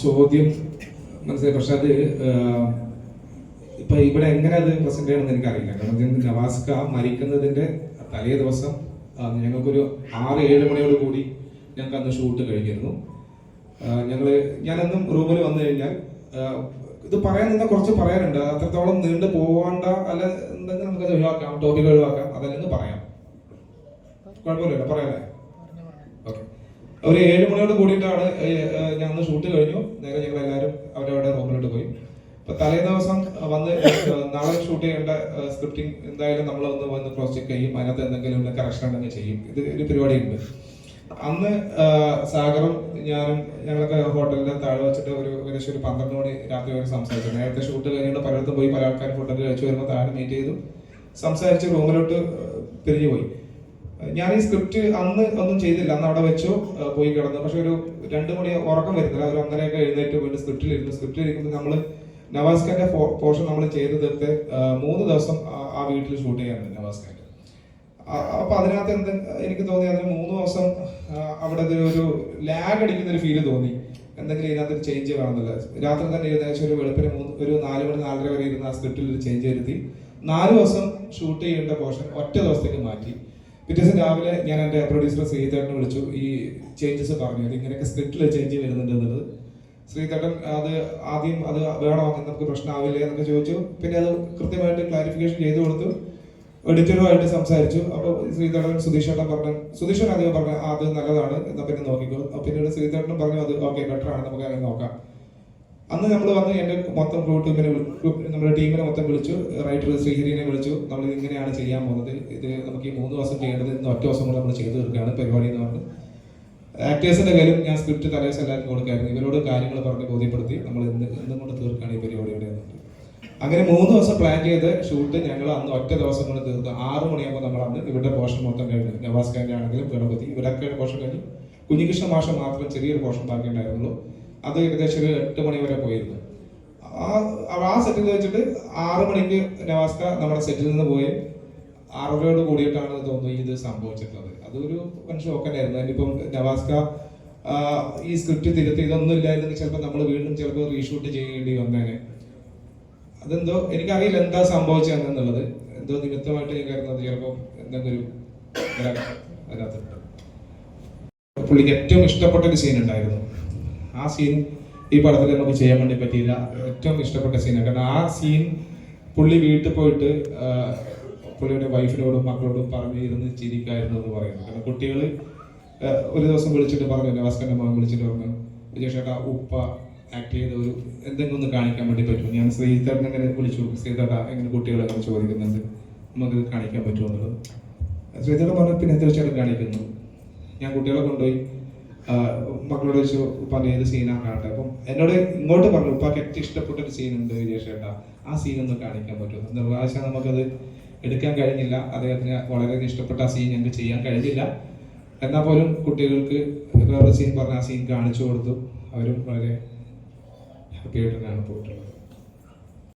ചോദ്യം മനസ്സിലായി. പക്ഷെ അത് ഇപ്പൊ ഇവിടെ എങ്ങനെ അത് പ്രസന്റ് ചെയ്യണമെന്ന് എനിക്കറിയില്ല. കാരണം നവാസ്ക മരിക്കുന്നതിന്റെ തലേ ദിവസം ഞങ്ങൾക്കൊരു 6-7 മണിയോട് കൂടി ഞങ്ങൾക്ക് അന്ന് ഷൂട്ട് കഴിഞ്ഞിരുന്നു. ഞാനെന്നും റൂമിൽ വന്നു കഴിഞ്ഞാൽ ഇത് പറയാൻ നിന്നാൽ കുറച്ച് പറയാനുണ്ട്. അത്രത്തോളം നീണ്ടു പോവാണ്ട, അല്ല എന്തെങ്കിലും നമുക്കത് ഒഴിവാക്കാം, ടോപ്പിക് ഒഴിവാക്കാം, അതല്ലെങ്കിൽ പറയാം, കുഴപ്പമില്ലല്ലോ, പറയാല്ലേ? ഓക്കെ. ഒരു 7 മണിയോട് കൂടിയിട്ടാണ് ഞങ്ങൾ ഷൂട്ട് കഴിഞ്ഞു. നേരെ ഞങ്ങൾ എല്ലാവരും അവരവിടെ റൂമിലോട്ട് പോയി. അപ്പൊ തലേ ദിവസം വന്ന് നാളെ ഷൂട്ട് ചെയ്യേണ്ട സ്ക്രിപ്റ്റിംഗ് എന്തായാലും നമ്മൾ വന്ന് ക്രോസ് ചെക്ക് ചെയ്യും. അതിനകത്ത് എന്തെങ്കിലും കറക്ഷൻ ഉണ്ടെങ്കിൽ ചെയ്യും. ഇത് ഒരു പരിപാടിയുണ്ട്. അന്ന് സാഗറും ഞാനും ഞങ്ങളൊക്കെ ഹോട്ടലിന്റെ താഴെ വെച്ചിട്ട് ഏകദേശം ഒരു 12 മണി രാത്രി വരെ സംസാരിച്ചു. നേരത്തെ ഷൂട്ട് കഴിഞ്ഞിട്ട് പലയിടത്തും പോയി പല ആൾക്കാരും ഫുഡൊക്കെ കഴിച്ചു വരുമ്പോൾ താഴെ മീറ്റ് ചെയ്തു സംസാരിച്ച് റൂമിലോട്ട് പിരിഞ്ഞു പോയി. ഞാൻ ഈ സ്ക്രിപ്റ്റ് അന്ന് ഒന്നും ചെയ്തില്ല. അന്ന് അവിടെ വെച്ചു പോയി കിടന്നു. പക്ഷെ ഒരു 2 മണി ഉറക്കം വരുന്നില്ല. ഒരു 1:30 എഴുന്നേറ്റ് വീണ്ടും സ്ക്രിപ്റ്റിലിരിക്കുമ്പോൾ നമ്മൾ നവാസ്ഖാന്റെ പോർഷൻ നമ്മൾ ചെയ്ത് തീർത്ത് 3 ദിവസം ആ വീട്ടിൽ ഷൂട്ട് ചെയ്യാനുണ്ട് നവാസ്ഖാന്റെ. അപ്പൊ അതിനകത്ത് എനിക്ക് തോന്നി അതിന് 3 ദിവസം അവിടെ ഒരു ലാഗ് അടിക്കുന്ന ഒരു ഫീല് തോന്നി. എന്തെങ്കിലും ഇതിനകത്ത് ഒരു ചേഞ്ച് കാണുന്നില്ല. രാത്രി തന്നെ ഏകദേശം ഒരു വെളുപ്പിന് ഒരു 4 മണി 4:30 വരെ ഇരുന്ന് ആ സ്ക്രിപ്റ്റിൽ ഒരു ചേഞ്ച് വരുത്തി 4 ദിവസം ഷൂട്ട് ചെയ്യേണ്ട പോർഷൻ ഒറ്റ ദിവസത്തേക്ക് മാറ്റി. പിറ്റേ ദിവസം രാവിലെ ഞാൻ എൻ്റെ പ്രൊഡ്യൂസർ ശ്രീധരനെ വിളിച്ചു. ഈ ചേഞ്ചസ് പറഞ്ഞു, ഇങ്ങനെയൊക്കെ സ്ക്രിപ്റ്റിൽ ചേഞ്ച് വരുന്നുണ്ട് എന്നുള്ളത്. ശ്രീധരൻ ആദ്യം അത് വേണോ, നമുക്ക് പ്രശ്നമാവില്ലേ എന്നൊക്കെ ചോദിച്ചു. പിന്നെ അത് കൃത്യമായിട്ട് ക്ലാരിഫിക്കേഷൻ ചെയ്തു കൊടുത്തു. എഡിറ്ററുമായിട്ട് സംസാരിച്ചു. അപ്പോൾ ശ്രീധരൻ സുധീഷേട്ടൻ ആദ്യം പറഞ്ഞു അത് നല്ലതാണ്, എന്നാൽ പിന്നെ നോക്കിക്കോ. പിന്നീട് ശ്രീധരനും പറഞ്ഞു അത് ഓക്കെ ബെറ്റർ ആണ്, നമുക്ക് അങ്ങനെ നോക്കാം. അന്ന് നമ്മൾ വന്ന് എൻ്റെ മൊത്തം നമ്മുടെ ടീമിനെ മൊത്തം വിളിച്ചു. റൈറ്റർ ശ്രീഹരിനെ വിളിച്ചു. നമ്മൾ ഇങ്ങനെയാണ് ചെയ്യാൻ പോകുന്നത്, ഇത് നമുക്ക് ഈ 3 ദിവസം ചെയ്യേണ്ടത് ഇന്ന് ഒറ്റ ദിവസം കൊണ്ട് നമ്മൾ ചെയ്തു തീർക്കുകയാണ് പരിപാടി എന്ന് പറഞ്ഞു. ആക്ടേഴ്സിന്റെ കാര്യം ഞാൻ സ്ക്രിപ്റ്റ് തലേദിവസം എല്ലാവർക്കും കൊടുക്കായിരുന്നു. ഇവരോട് കാര്യങ്ങൾ പറഞ്ഞ് ബോധ്യപ്പെടുത്തി നമ്മൾ ഇന്നും കൊണ്ട് തീർക്കുകയാണ് ഈ പരിപാടിയുടെ. അങ്ങനെ 3 ദിവസം പ്ലാൻ ചെയ്ത് ഷൂട്ട് ഞങ്ങൾ അന്ന് ഒറ്റ ദിവസം കൊണ്ട് തീർത്ത് 6 മണിയാകുമ്പോൾ നമ്മൾ അന്ന് ഇവരുടെ പോർഷൻ മൊത്തം കഴിഞ്ഞു. നവാസ്ഖാന്റെ ആണെങ്കിലും ഗണപതി ഇവരൊക്കെ പോർഷൻ കഴിഞ്ഞു. കുഞ്ഞികൃഷ്ണ മാഷം മാത്രം ചെറിയൊരു പോർഷൻ ബാക്കി ഉണ്ടായിരുന്നുള്ളൂ. അത് ഏകദേശം ഒരു 8 മണി വരെ പോയിരുന്നു. ആ സെറ്റിൽ വെച്ചിട്ട് 6 മണിക്ക് നവാസ്ക നമ്മുടെ സെറ്റിൽ നിന്ന് പോയി 6:30 കൂടിയിട്ടാണ് തോന്നുന്നു ഇത് സംഭവിച്ചിട്ടുള്ളത്. അതൊരു ഷോക്ക് തന്നെയായിരുന്നു. അതിനിപ്പം നവാസ്ക ഈ സ്ക്രിപ്റ്റ് തിരുത്തി ഇതൊന്നും ഇല്ലായിരുന്നെങ്കിൽ ചിലപ്പോൾ നമ്മൾ വീണ്ടും ചിലപ്പോൾ റീഷൂട്ട് ചെയ്യേണ്ടി വന്നേനെ. അതെന്തോ എനിക്കറിയില്ല എന്താ സംഭവിച്ചതെന്നുള്ളത്. എന്തോ നിമിത്തമായിട്ട് ഞാൻ കരുതുന്നത് ചിലപ്പോൾ എന്തെങ്കിലും അതിനകത്തുണ്ട്. പുള്ളിക്ക് ഏറ്റവും ഇഷ്ടപ്പെട്ട ഒരു സീൻ ഉണ്ടായിരുന്നു. ആ സീൻ ഈ പടത്തിൽ നമുക്ക് ചെയ്യാൻ വേണ്ടി പറ്റിയില്ല. ഏറ്റവും ഇഷ്ടപ്പെട്ട സീനാണ്. കാരണം ആ സീൻ പുള്ളി വീട്ടിൽ പോയിട്ട് പുള്ളിയുടെ വൈഫിനോടും മക്കളോടും പറഞ്ഞ് ഇരുന്ന് ചിരിക്കായിരുന്നു എന്ന് പറയുന്നു. കാരണം കുട്ടികൾ ഒരു ദിവസം വിളിച്ചിട്ട് പറഞ്ഞു, നവാസ്ഖാന്റെ മകൻ വിളിച്ചിട്ട് പറഞ്ഞു, വിജയ് ഉപ്പ ആക്ട് ചെയ്ത ഒരു എന്തെങ്കിലും ഒന്ന് കാണിക്കാൻ വേണ്ടി പറ്റുമോ? ഞാൻ ശ്രീധരൻ എങ്ങനെ വിളിച്ചു, ശ്രീധര എങ്ങനെ കുട്ടികളെ അങ്ങനെ ചോദിക്കുന്നുണ്ട്, നമുക്ക് കാണിക്കാൻ പറ്റുമോ എന്നുള്ളത്. ശ്രീധരൻ പറഞ്ഞു പിന്നെ തീർച്ചയായിട്ടും കാണിക്കുന്നു. ഞാൻ കുട്ടികളെ കൊണ്ടുപോയി മക്കളോട് വെച്ചു ഉപ്പാൻ്റെ ഏത് സീനാണ് കാണട്ടെ. അപ്പം എന്നോട് ഇങ്ങോട്ട് പറഞ്ഞു ഉപ്പാക്ക് ഏറ്റവും ഇഷ്ടപ്പെട്ട ഒരു സീൻ ഉണ്ട് വിജയ് ചേട്ടാ, ആ സീനൊന്ന് കാണിക്കാൻ പറ്റുമോ? നിർവാശം നമുക്കത് എടുക്കാൻ കഴിഞ്ഞില്ല. അദ്ദേഹത്തിന് വളരെ ഇഷ്ടപ്പെട്ട ആ സീൻ ഞങ്ങൾക്ക് ചെയ്യാൻ കഴിഞ്ഞില്ല. എന്നാൽ പോലും കുട്ടികൾക്ക് വേറെ സീൻ പറഞ്ഞ ആ സീൻ കാണിച്ചു കൊടുത്തു. അവരും വളരെ ഹാപ്പി ആയിട്ടാണ് പോയിട്ടുള്ളത്.